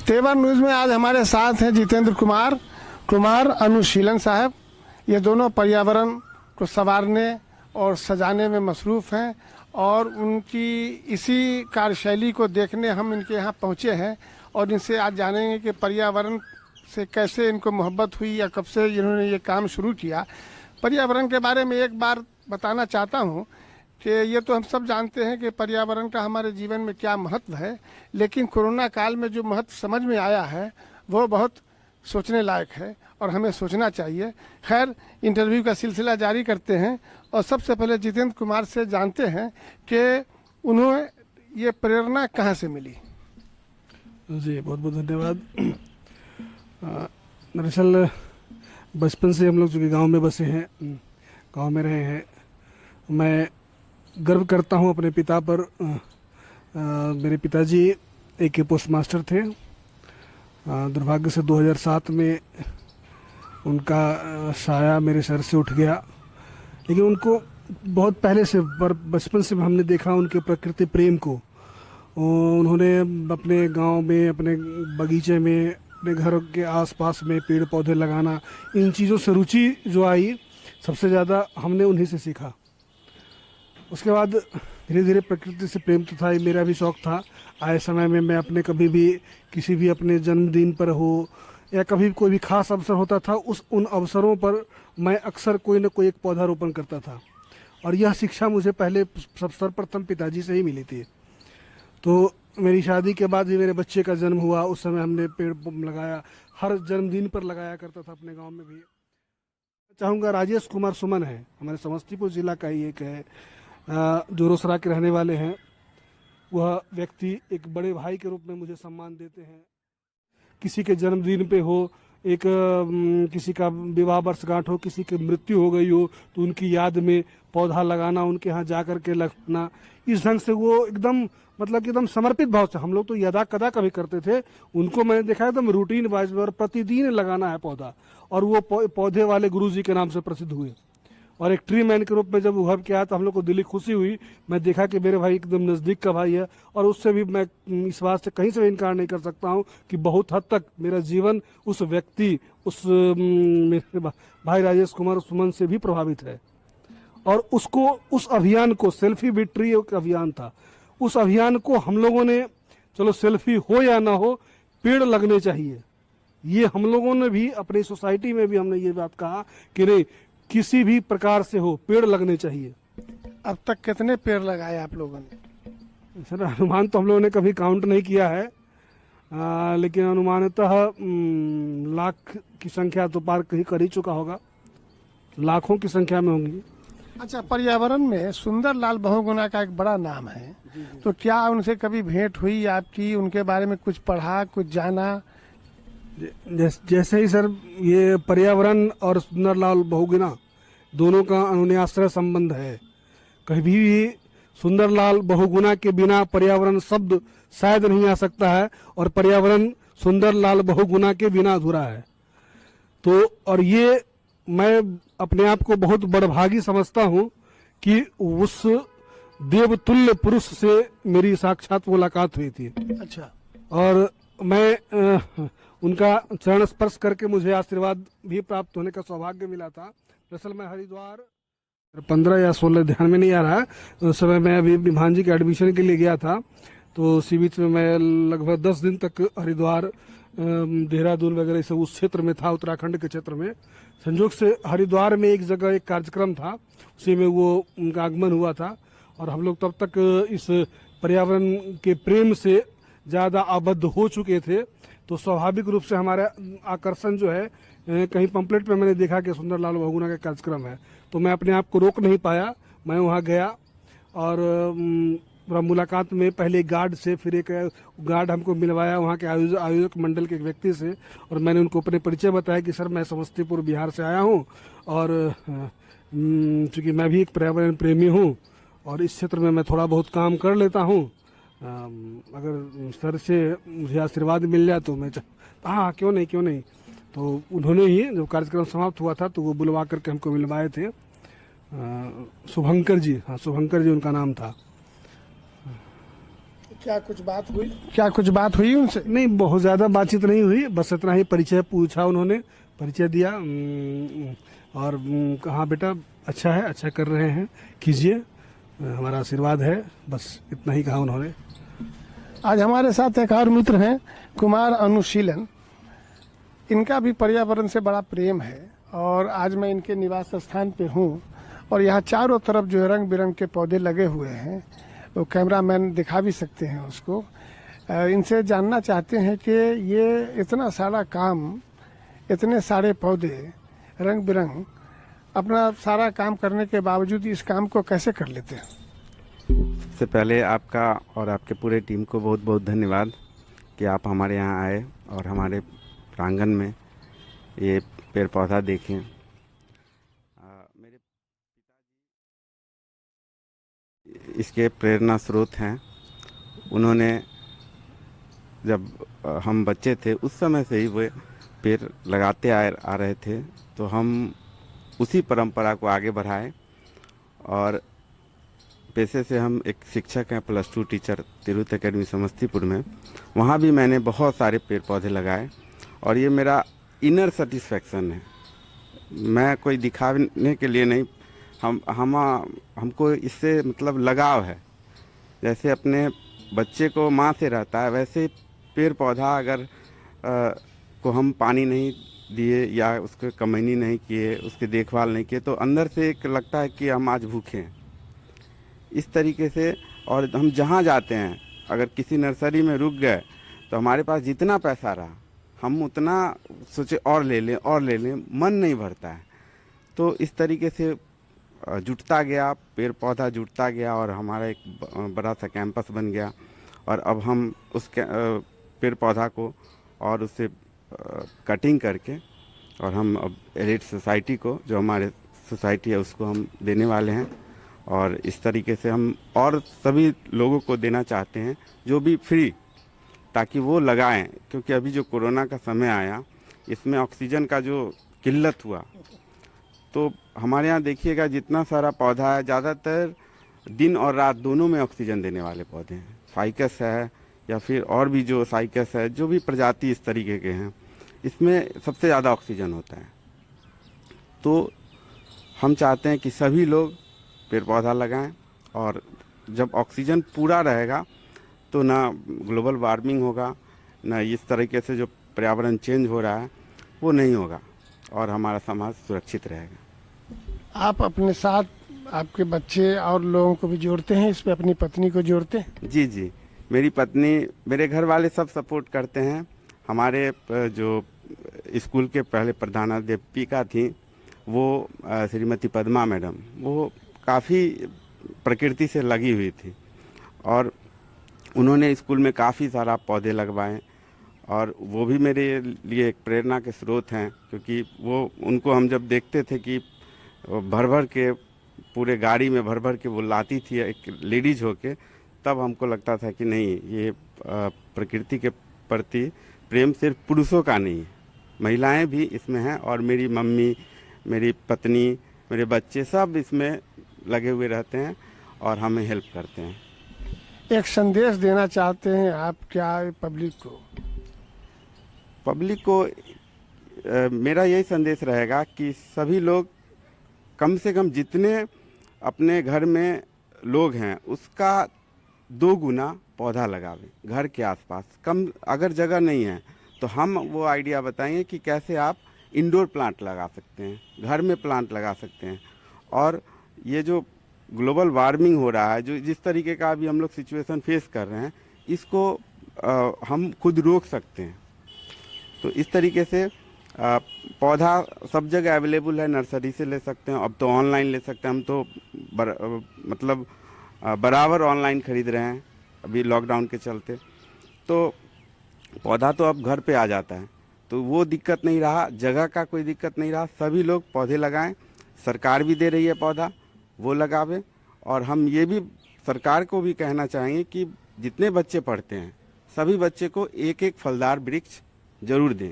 तेवर न्यूज़ में आज हमारे साथ हैं जितेंद्र कुमार अनुशीलन साहब। ये दोनों पर्यावरण को संवारने और सजाने में मसरूफ़ हैं और उनकी इसी कार्यशैली को देखने हम इनके यहाँ पहुँचे हैं और इनसे आज जानेंगे कि पर्यावरण से कैसे इनको मोहब्बत हुई या कब से इन्होंने ये काम शुरू किया। पर्यावरण के बारे में एक बार बताना चाहता हूँ कि ये तो हम सब जानते हैं कि पर्यावरण का हमारे जीवन में क्या महत्व है, लेकिन कोरोना काल में जो महत्व समझ में आया है वो बहुत सोचने लायक है और हमें सोचना चाहिए। खैर, इंटरव्यू का सिलसिला जारी करते हैं और सबसे पहले जितेंद्र कुमार से जानते हैं कि उन्हें ये प्रेरणा कहाँ से मिली। जी बहुत बहुत धन्यवाद। दरअसल बचपन से हम लोग जो कि गांव में बसे हैं, गांव में रहे हैं, मैं गर्व करता हूं अपने पिता पर। मेरे पिताजी एक पोस्ट मास्टर थे। दुर्भाग्य से 2007 में उनका साया मेरे सर से उठ गया, लेकिन उनको बहुत पहले से बचपन से हमने देखा उनके प्रकृति प्रेम को। उन्होंने अपने गांव में, अपने बगीचे में, अपने घर के आसपास में पेड़ पौधे लगाना, इन चीज़ों से रुचि जो आई सबसे ज़्यादा हमने उन्हीं से सीखा। उसके बाद धीरे धीरे प्रकृति से प्रेम तो था ही, मेरा भी शौक़ था। आए समय में मैं अपने कभी भी किसी भी अपने जन्मदिन पर हो या कभी कोई भी खास अवसर होता था, उन अवसरों पर मैं अक्सर कोई न कोई एक पौधारोपण करता था और यह शिक्षा मुझे पहले सर्वप्रथम पिताजी से ही मिली थी। तो मेरी शादी के बाद भी मेरे बच्चे का जन्म हुआ, उस समय हमने पेड़ लगाया, हर जन्मदिन पर लगाया करता था अपने गाँव में भी। चाहूँगा राजेश कुमार सुमन है, हमारे समस्तीपुर जिला का ही एक है, जो रोसड़ा के रहने वाले हैं। वह व्यक्ति एक बड़े भाई के रूप में मुझे सम्मान देते हैं। किसी के जन्मदिन पे हो, किसी का विवाह वर्षगांठ हो, किसी की मृत्यु हो गई हो, तो उनकी याद में पौधा लगाना, उनके यहाँ जा कर के लगना, इस ढंग से वो एकदम मतलब कि एकदम समर्पित भाव से। हम लोग तो यदा कदा कभी करते थे, उनको मैंने देखा एकदम रूटीन वाइज और प्रतिदिन लगाना है पौधा, और वो पौधे वाले गुरुजी के नाम से प्रसिद्ध हुए। और एक ट्री मैन के रूप में जब उभर के आया तो हम लोग को दिली खुशी हुई। मैं देखा कि मेरे भाई एकदम नज़दीक का भाई है और उससे भी मैं इस बात से कहीं से भी इनकार नहीं कर सकता हूँ कि बहुत हद तक मेरा जीवन उस व्यक्ति, उस मेरे भाई राजेश कुमार सुमन से भी प्रभावित है। और उसको, उस अभियान को, सेल्फी विद ट्री एक अभियान था, उस अभियान को हम लोगों ने, चलो सेल्फी हो या ना हो, पेड़ लगने चाहिए, ये हम लोगों ने भी अपनी सोसाइटी में भी हमने ये बात कहा कि नहीं, किसी भी प्रकार से हो पेड़ लगने चाहिए। अब तक कितने पेड़ लगाए आप लोगों ने? सर अनुमान तो हम लोगों ने कभी काउंट नहीं किया है, लेकिन अनुमानतः लाख की संख्या तो पार कहीं कर ही चुका होगा, लाखों की संख्या में होंगी। अच्छा, पर्यावरण में सुंदरलाल बहुगुणा का एक बड़ा नाम है, तो क्या उनसे कभी भेंट हुई आपकी, उनके बारे में कुछ पढ़ा, कुछ जाना? जैसे ही सर ये पर्यावरण और सुंदरलाल बहुगुणा दोनों का अनुन्याश्रय संबंध है। कभी भी सुंदरलाल बहुगुणा के बिना पर्यावरण शब्द शायद नहीं आ सकता है, और पर्यावरण सुंदरलाल बहुगुणा के बिना अधूरा है। तो और ये मैं अपने आप को बहुत बड़भागी समझता हूँ कि उस देवतुल्य पुरुष से मेरी साक्षात मुलाकात हुई थी। अच्छा। और मैं उनका चरण स्पर्श करके मुझे आशीर्वाद भी प्राप्त होने का सौभाग्य मिला था। दरअसल मैं हरिद्वार 15 या 16 ध्यान में नहीं आ रहा है, उस समय मैं अभी भांजी के एडमिशन के लिए गया था। तो उसी बीच में मैं लगभग 10 दिन तक हरिद्वार, देहरादून वगैरह सब उस क्षेत्र में था, उत्तराखंड के क्षेत्र में। संयोग से हरिद्वार में एक जगह एक कार्यक्रम था, उसी में वो उनका आगमन हुआ था, और हम लोग तब तक इस पर्यावरण के प्रेम से ज़्यादा आबद्ध हो चुके थे। तो स्वाभाविक रूप से हमारा आकर्षण जो है, कहीं पंपलेट पे मैंने देखा कि सुंदरलाल बहुगुणा का कार्यक्रम है, तो मैं अपने आप को रोक नहीं पाया, मैं वहाँ गया और मुलाकात में पहले गार्ड से, फिर एक गार्ड हमको मिलवाया वहाँ के आयोजक मंडल के एक व्यक्ति से, और मैंने उनको अपने परिचय बताया कि सर मैं समस्तीपुर बिहार से आया हूँ और चूँकि मैं भी एक पर्यावरण प्रेमी हूँ और इस क्षेत्र में मैं थोड़ा बहुत काम कर लेता हूँ, अगर सर से मुझे आशीर्वाद मिल जाए तो मैं हाँ क्यों नहीं। तो उन्होंने ही जब कार्यक्रम समाप्त हुआ था तो वो बुलवा करके हमको मिलवाए थे। शुभंकर जी, हाँ शुभंकर जी उनका नाम था। क्या कुछ बात हुई उनसे? नहीं, बहुत ज़्यादा बातचीत नहीं हुई, बस इतना ही परिचय पूछा, उन्होंने परिचय दिया। और कहा बेटा अच्छा है, अच्छा कर रहे हैं, कीजिए, हमारा आशीर्वाद है, बस इतना ही कहा उन्होंने। आज हमारे साथ एक और मित्र हैं, कुमार अनुशीलन। इनका भी पर्यावरण से बड़ा प्रेम है और आज मैं इनके निवास स्थान पे हूँ और यहाँ चारों तरफ जो है रंग बिरंग के पौधे लगे हुए हैं, वो कैमरामैन दिखा भी सकते हैं उसको। इनसे जानना चाहते हैं कि ये इतना सारा काम, इतने सारे पौधे रंग बिरंग, अपना सारा काम करने के बावजूद इस काम को कैसे कर लेते हैं? सबसे पहले आपका और आपके पूरे टीम को बहुत बहुत धन्यवाद कि आप हमारे यहाँ आए और हमारे प्रांगण में ये पेड़ पौधा देखें। मेरे पिताजी इसके प्रेरणा स्रोत हैं। उन्होंने जब हम बच्चे थे उस समय से ही वो पेड़ लगाते आ रहे थे, तो हम उसी परंपरा को आगे बढ़ाए और पेशे से हम एक शिक्षक हैं, +2 टीचर तिरुत एकेडमी समस्तीपुर में। वहाँ भी मैंने बहुत सारे पेड़ पौधे लगाए और ये मेरा इनर सेटिस्फैक्शन है। मैं कोई दिखाने के लिए नहीं, हमको इससे मतलब लगाव है। जैसे अपने बच्चे को माँ से रहता है, वैसे पेड़ पौधा अगर को हम पानी नहीं दिए या उसको कमैनी नहीं किए, उसकी देखभाल नहीं किए, तो अंदर से एक लगता है कि हम आज भूखे हैं। इस तरीके से, और हम जहाँ जाते हैं अगर किसी नर्सरी में रुक गए तो हमारे पास जितना पैसा रहा हम उतना सोचे और ले लें और ले लें, मन नहीं भरता है। तो इस तरीके से जुटता गया, पेड़ पौधा जुटता गया और हमारा एक बड़ा सा कैंपस बन गया। और अब हम उस पेड़ पौधा को और उससे कटिंग करके और हम अब एलिट सोसाइटी को, जो हमारे सोसाइटी है, उसको हम देने वाले हैं। और इस तरीके से हम और सभी लोगों को देना चाहते हैं जो भी फ्री, ताकि वो लगाएं। क्योंकि अभी जो कोरोना का समय आया, इसमें ऑक्सीजन का जो किल्लत हुआ, तो हमारे यहाँ देखिएगा जितना सारा पौधा है, ज़्यादातर दिन और रात दोनों में ऑक्सीजन देने वाले पौधे हैं। फाइकस है या फिर और भी जो साइकस है, जो भी प्रजाति इस तरीके के हैं, इसमें सबसे ज़्यादा ऑक्सीजन होता है। तो हम चाहते हैं कि सभी लोग पेड़ पौधा लगाएं और जब ऑक्सीजन पूरा रहेगा तो ना ग्लोबल वार्मिंग होगा, ना इस तरीके से जो पर्यावरण चेंज हो रहा है वो नहीं होगा और हमारा समाज सुरक्षित रहेगा। आप अपने साथ आपके बच्चे और लोगों को भी जोड़ते हैं, इस पे अपनी पत्नी को जोड़ते हैं? जी जी, मेरी पत्नी, मेरे घर वाले सब सपोर्ट करते हैं। हमारे जो स्कूल के पहले प्रधानाध्यापिका थी, वो श्रीमती पद्मा मैडम, वो काफ़ी प्रकृति से लगी हुई थी और उन्होंने स्कूल में काफ़ी सारा पौधे लगवाए और वो भी मेरे लिए एक प्रेरणा के स्रोत हैं। क्योंकि वो, उनको हम जब देखते थे कि भर भर के पूरे गाड़ी में भर भर के वो लाती थी एक लेडीज होके, तब हमको लगता था कि नहीं, ये प्रकृति के प्रति प्रेम सिर्फ पुरुषों का नहीं है, महिलाएं भी इसमें हैं। और मेरी मम्मी, मेरी पत्नी, मेरे बच्चे सब इसमें लगे हुए रहते हैं और हमें हेल्प करते हैं। एक संदेश देना चाहते हैं आप क्या पब्लिक को? पब्लिक को मेरा यही संदेश रहेगा कि सभी लोग कम से कम जितने अपने घर में लोग हैं उसका 2 गुना पौधा लगावें घर के आसपास। कम अगर जगह नहीं है तो हम वो आइडिया बताएंगे कि कैसे आप इंडोर प्लांट लगा सकते हैं, घर में प्लांट लगा सकते हैं। और ये जो ग्लोबल वार्मिंग हो रहा है, जो जिस तरीके का अभी हम लोग सिचुएशन फेस कर रहे हैं, इसको हम खुद रोक सकते हैं। तो इस तरीके से पौधा सब जगह अवेलेबल है, नर्सरी से ले सकते हैं, अब तो ऑनलाइन ले सकते हैं। हम तो मतलब बराबर ऑनलाइन खरीद रहे हैं अभी लॉकडाउन के चलते, तो पौधा तो अब घर पे आ जाता है, तो वो दिक्कत नहीं रहा, जगह का कोई दिक्कत नहीं रहा। सभी लोग पौधे लगाएं, सरकार भी दे रही है पौधा, वो लगावे। और हम ये भी सरकार को भी कहना चाहेंगे कि जितने बच्चे पढ़ते हैं सभी बच्चे को एक एक फलदार वृक्ष जरूर दें,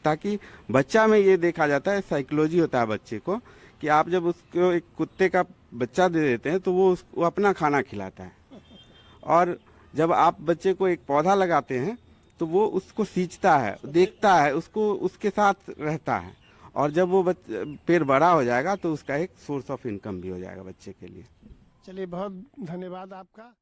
ताकि बच्चा में ये देखा जाता है, साइकोलॉजी होता है बच्चे को, कि आप जब उसको एक कुत्ते का बच्चा दे देते हैं तो वो अपना खाना खिलाता है। और जब आप बच्चे को एक पौधा लगाते हैं तो वो उसको सींचता है, देखता है, उसको उसके साथ रहता है, और जब वो पेड़ बड़ा हो जाएगा तो उसका एक सोर्स ऑफ इनकम भी हो जाएगा बच्चे के लिए। चलिए, बहुत धन्यवाद आपका।